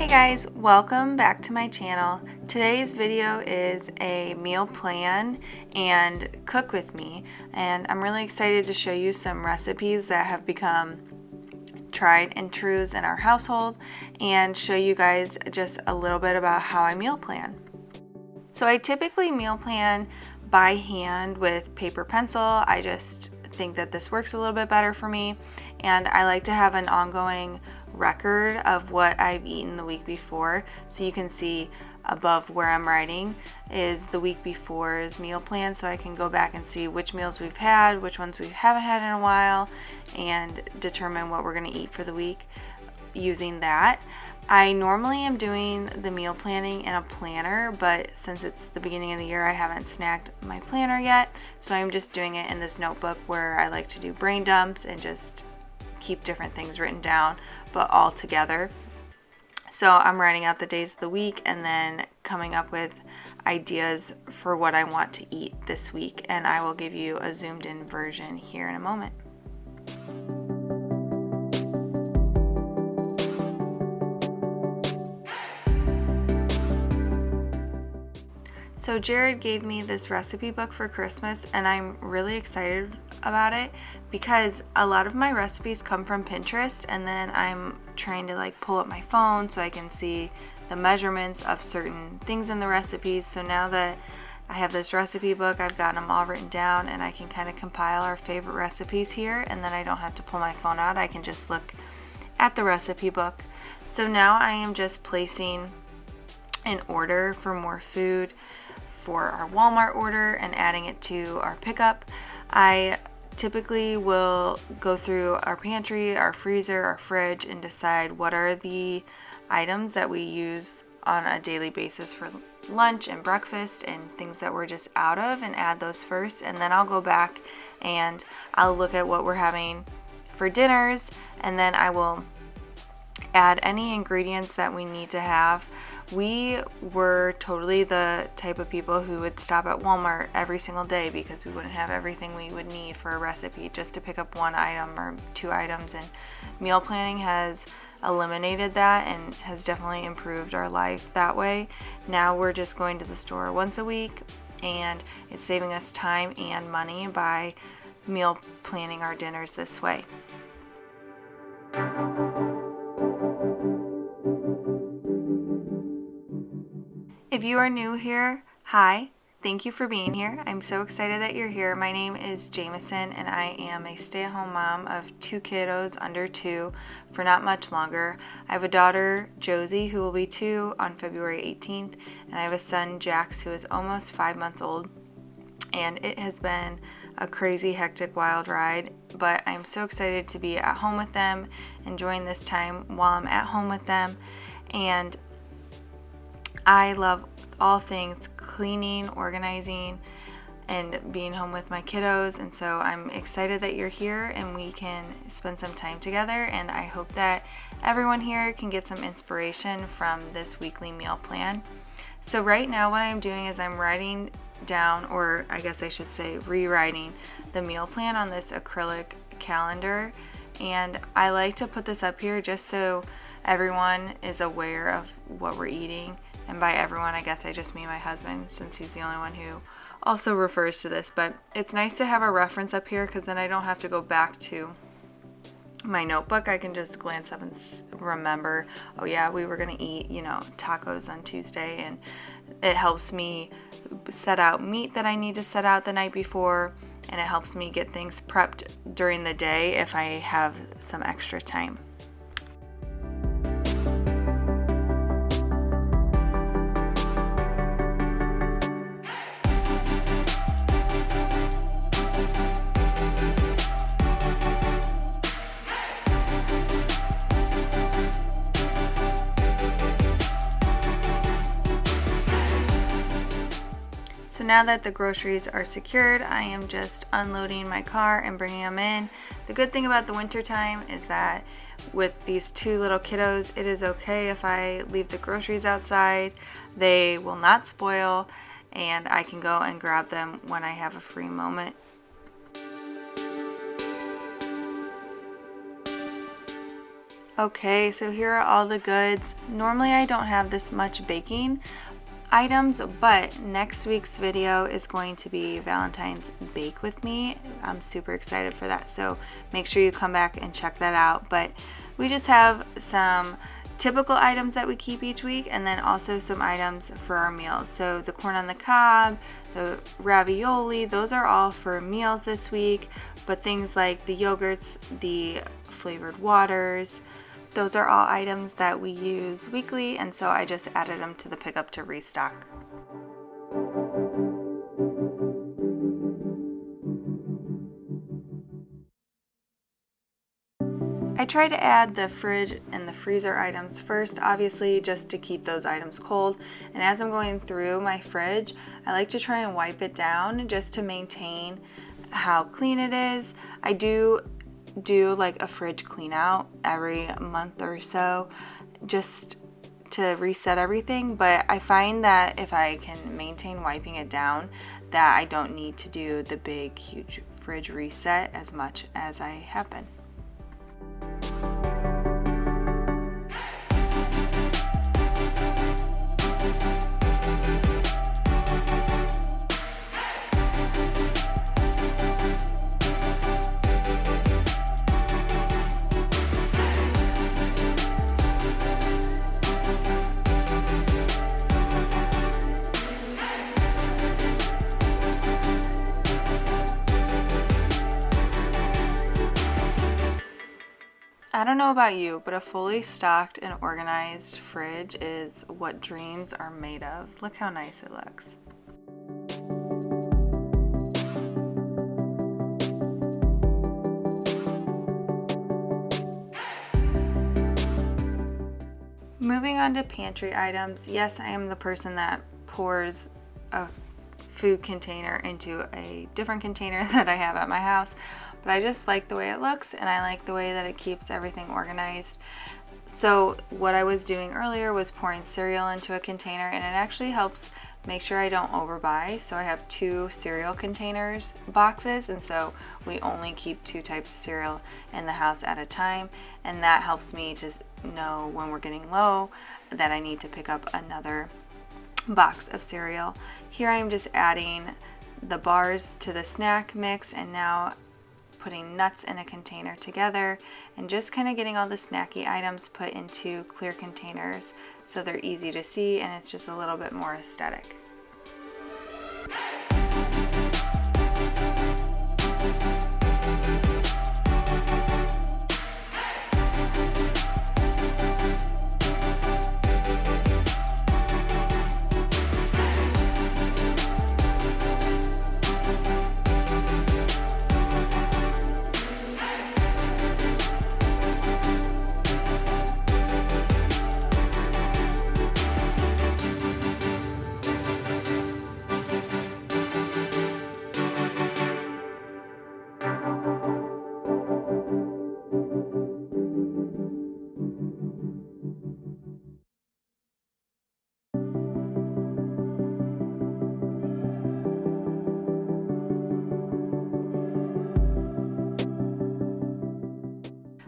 Hey guys, welcome back to my channel. Today's video is a meal plan and cook with me, and I'm really excited to show you some recipes that have become tried and trues in our household and show you guys just a little bit about how I meal plan. So I typically meal plan by hand with paper pencil. I just think that this works a little bit better for me, and I like to have an ongoing record of what I've eaten the week before, so you can see above where I'm writing is the week before's meal plan, so I can go back and see which meals we've had, which ones we haven't had in a while, and determine what we're going to eat for the week using that. I normally am doing the meal planning in a planner, but since it's the beginning of the year, I haven't snagged my planner yet, so I'm just doing it in this notebook where I like to do brain dumps and just keep different things written down, but all together. So I'm writing out the days of the week and then coming up with ideas for what I want to eat this week, and I will give you a zoomed in version here in a moment. So Jared gave me this recipe book for Christmas, and I'm really excited about it because a lot of my recipes come from Pinterest, and then I'm trying to pull up my phone so I can see the measurements of certain things in the recipes. So now that I have this recipe book, I've got them all written down, and I can kind of compile our favorite recipes here, and then I don't have to pull my phone out. I can just look at the recipe book. So now I am just placing an order for more food for our Walmart order and adding it to our pickup. I typically will go through our pantry, our freezer, our fridge, and decide what are the items that we use on a daily basis for lunch and breakfast and things that we're just out of, and add those first, and then I'll go back and I'll look at what we're having for dinners, and then I will add any ingredients that we need to have. We were totally the type of people who would stop at Walmart every single day because we wouldn't have everything we would need for a recipe just to pick up one item or two items, and meal planning has eliminated that and has definitely improved our life that way. Now we're just going to the store once a week, and it's saving us time and money by meal planning our dinners this way. If you are new here, hi, thank you for being here. I'm so excited that you're here. My name is Jamison, and I am a stay-at-home mom of two kiddos under 2 for not much longer. I have a daughter, Josie, who will be 2 on February 18th, and I have a son, Jax, who is almost 5 months old. And it has been a crazy, hectic, wild ride, but I'm so excited to be at home with them, enjoying this time while I'm at home with them. And I love all things cleaning, organizing, and being home with my kiddos, and so I'm excited that you're here and we can spend some time together, and I hope that everyone here can get some inspiration from this weekly meal plan. So right now what I'm doing is I'm writing down, or I guess I should say rewriting, the meal plan on this acrylic calendar, and I like to put this up here just so everyone is aware of what we're eating. And by everyone, I guess I just mean my husband, since he's the only one who also refers to this. But it's nice to have a reference up here because then I don't have to go back to my notebook. I can just glance up and remember, oh yeah, we were going to eat, tacos on Tuesday. And it helps me set out meat that I need to set out the night before. And it helps me get things prepped during the day if I have some extra time. So now that the groceries are secured, I am just unloading my car and bringing them in. The good thing about the winter time is that with these 2 little kiddos, it is okay if I leave the groceries outside. They will not spoil, and I can go and grab them when I have a free moment. Okay, so here are all the goods. Normally I don't have this much baking items, but next week's video is going to be Valentine's Bake with Me. I'm super excited for that, so make sure you come back and check that out. But we just have some typical items that we keep each week, and then also some items for our meals. So the corn on the cob, the ravioli, those are all for meals this week, but things like the yogurts, the flavored waters, those are all items that we use weekly, and so I just added them to the pickup to restock. I try to add the fridge and the freezer items first, obviously, just to keep those items cold. And as I'm going through my fridge, I like to try and wipe it down just to maintain how clean it is. I do like a fridge clean out every month or so just to reset everything, but I find that if I can maintain wiping it down, that I don't need to do the big huge fridge reset as much as I have been. I don't know about you, but a fully stocked and organized fridge is what dreams are made of. Look how nice it looks. Moving on to pantry items. Yes, I am the person that pours a food container into a different container that I have at my house, but I just like the way it looks, and I like the way that it keeps everything organized. So what I was doing earlier was pouring cereal into a container, and it actually helps make sure I don't overbuy. So I have 2 cereal containers boxes, and so we only keep 2 types of cereal in the house at a time, and that helps me to know when we're getting low that I need to pick up another box of cereal. Here I am just adding the bars to the snack mix, and now putting nuts in a container together, and just kind of getting all the snacky items put into clear containers so they're easy to see and it's just a little bit more aesthetic.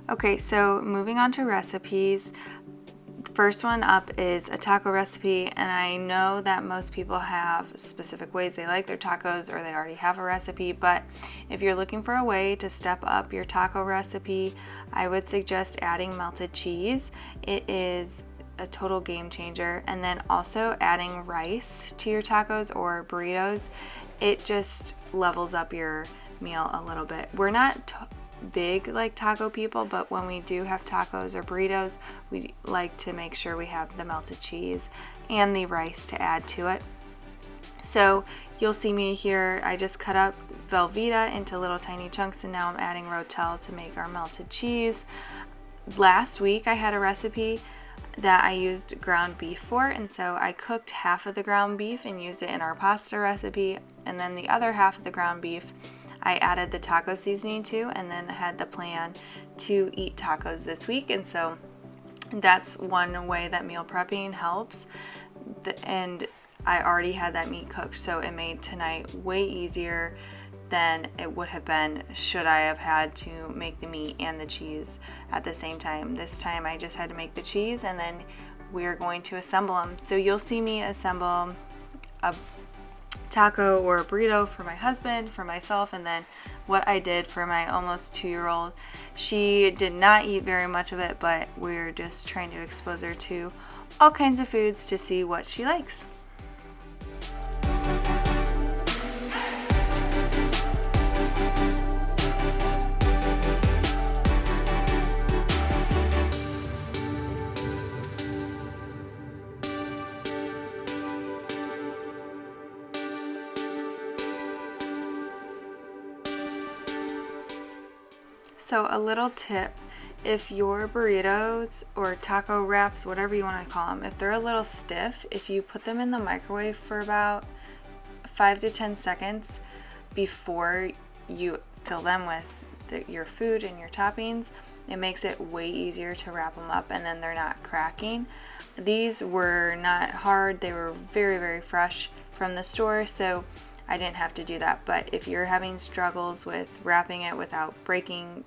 Okay, so moving on to recipes. First one up is a taco recipe, and I know that most people have specific ways they like their tacos, or they already have a recipe, but if you're looking for a way to step up your taco recipe, I would suggest adding melted cheese. It is a total game changer. And then also adding rice to your tacos or burritos, it just levels up your meal a little bit. We're not big like taco people, but when we do have tacos or burritos, we like to make sure we have the melted cheese and the rice to add to it. So you'll see me here, I just cut up Velveeta into little tiny chunks, and now I'm adding Rotel to make our melted cheese. Last week I had a recipe that I used ground beef for, and so I cooked half of the ground beef and used it in our pasta recipe, and then the other half of the ground beef I added the taco seasoning to, and then had the plan to eat tacos this week. And so that's one way that meal prepping helps. And I already had that meat cooked, so it made tonight way easier than it would have been should I have had to make the meat and the cheese at the same time. This time I just had to make the cheese, and then we're going to assemble them. So you'll see me assemble a taco or a burrito for my husband, for myself, and then what I did for my almost 2-year-old. She did not eat very much of it, but we're just trying to expose her to all kinds of foods to see what she likes. So a little tip, if your burritos or taco wraps, whatever you want to call them, if they're a little stiff, if you put them in the microwave for about 5 to 10 seconds before you fill them with your food and your toppings, it makes it way easier to wrap them up, and then they're not cracking. These were not hard, they were very, very fresh from the store, so I didn't have to do that. But if you're having struggles with wrapping it without breaking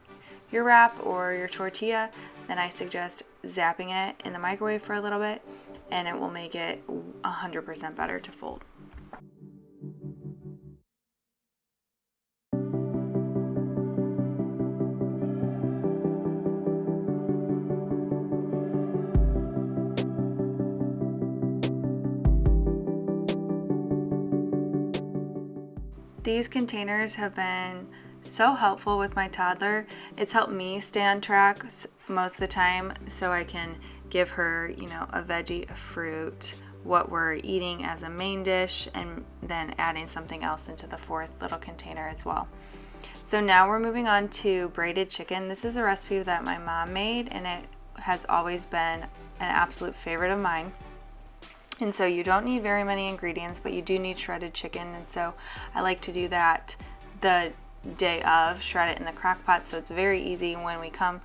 your wrap or your tortilla, then I suggest zapping it in the microwave for a little bit, and it will make it 100% better to fold. These containers have been so helpful with my toddler. It's helped me stay on track most of the time, so I can give her, a veggie, a fruit, what we're eating as a main dish, and then adding something else into the fourth little container as well. So now we're moving on to braided chicken. This is a recipe that my mom made, and it has always been an absolute favorite of mine. And so you don't need very many ingredients, but you do need shredded chicken, and so I like to do that the day of, shred it in the crock pot, so it's very easy. When we come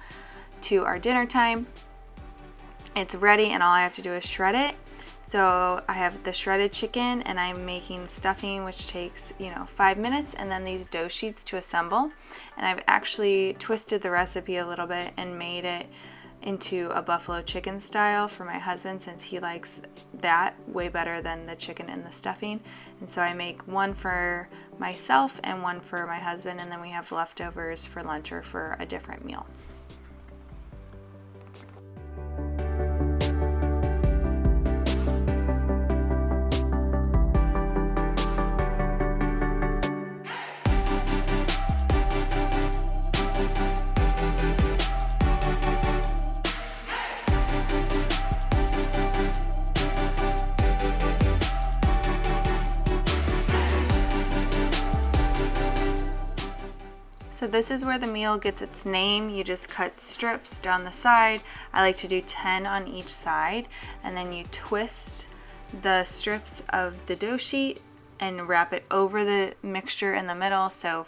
to our dinner time, it's ready and all I have to do is shred it. So I have the shredded chicken, and I'm making stuffing, which takes 5 minutes, and then these dough sheets to assemble. And I've actually twisted the recipe a little bit and made it into a buffalo chicken style for my husband, since he likes that way better than the chicken and the stuffing. And so I make one for myself and one for my husband, and then we have leftovers for lunch or for a different meal. So this is where the meal gets its name. You just cut strips down the side. I like to do 10 on each side, and then you twist the strips of the dough sheet and wrap it over the mixture in the middle. So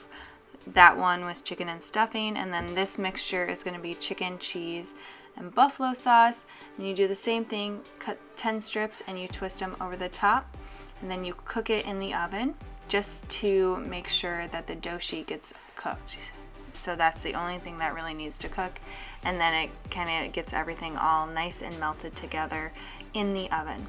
that one was chicken and stuffing, and then this mixture is going to be chicken, cheese, and buffalo sauce. And you do the same thing, cut 10 strips and you twist them over the top, and then you cook it in the oven just to make sure that the dough sheet gets cooked. So that's the only thing that really needs to cook, and then it kind of gets everything all nice and melted together in the oven.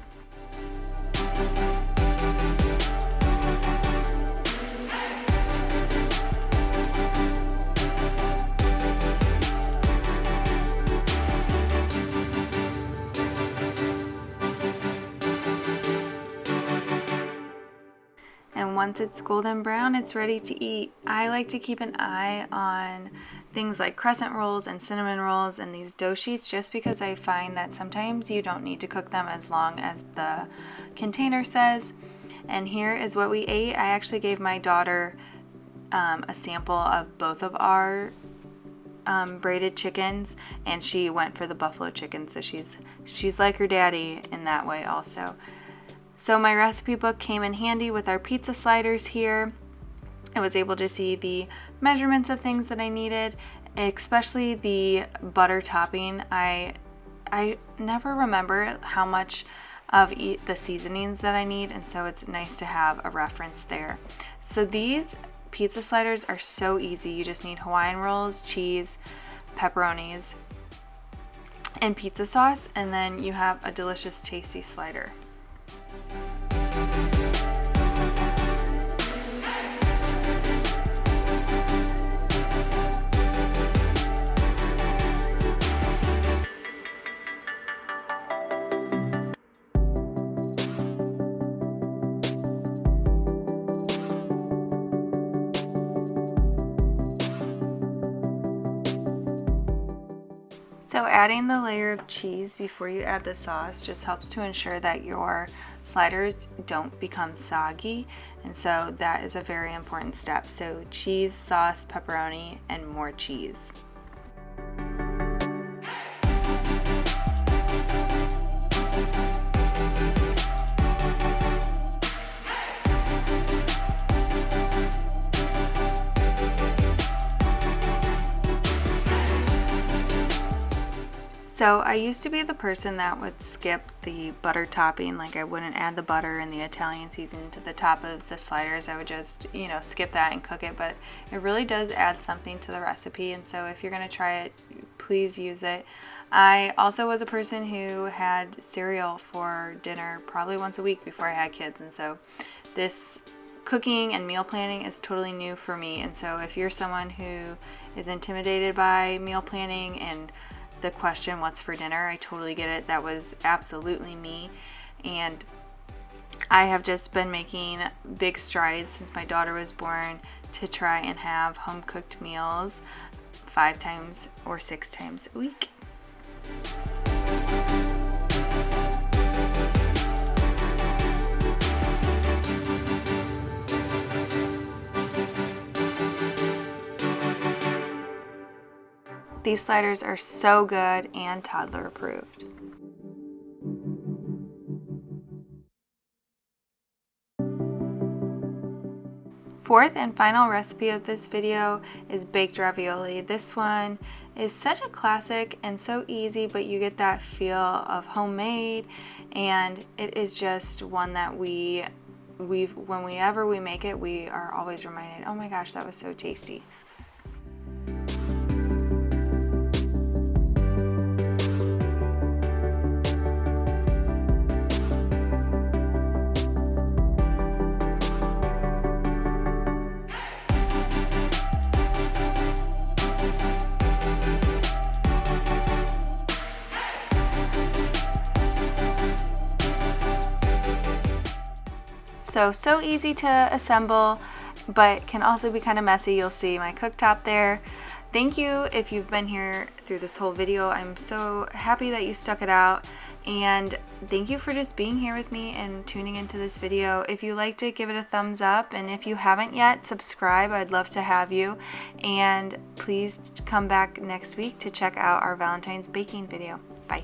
And once it's golden brown, it's ready to eat. I like to keep an eye on things like crescent rolls and cinnamon rolls and these dough sheets, just because I find that sometimes you don't need to cook them as long as the container says. And here is what we ate. I actually gave my daughter a sample of both of our braided chickens, and she went for the buffalo chicken, so she's like her daddy in that way also. So my recipe book came in handy with our pizza sliders here. I was able to see the measurements of things that I needed, especially the butter topping. I never remember how much of the seasonings that I need, and so it's nice to have a reference there. So these pizza sliders are so easy. You just need Hawaiian rolls, cheese, pepperonis, and pizza sauce, and then you have a delicious, tasty slider. So adding the layer of cheese before you add the sauce just helps to ensure that your sliders don't become soggy, and so that is a very important step. So cheese, sauce, pepperoni, and more cheese. So I used to be the person that would skip the butter topping, like I wouldn't add the butter and the Italian seasoning to the top of the sliders. I would just, skip that and cook it, but it really does add something to the recipe, and so if you're going to try it, please use it. I also was a person who had cereal for dinner probably once a week before I had kids, and so this cooking and meal planning is totally new for me. And so if you're someone who is intimidated by meal planning and the question, what's for dinner, I totally get it. That was absolutely me, and I have just been making big strides since my daughter was born to try and have home cooked meals 5 times or 6 times a week. These sliders are so good and toddler approved. Fourth and final recipe of this video is baked ravioli. This one is such a classic and so easy, but you get that feel of homemade, and it is just one that whenever we make it, we are always reminded, oh my gosh, that was so tasty. So easy to assemble, but can also be kind of messy. You'll see my cooktop there. Thank you if you've been here through this whole video. I'm so happy that you stuck it out, and thank you for just being here with me and tuning into this video. If you liked it, give it a thumbs up, and if you haven't yet, subscribe. I'd love to have you, and please come back next week to check out our Valentine's baking video. Bye.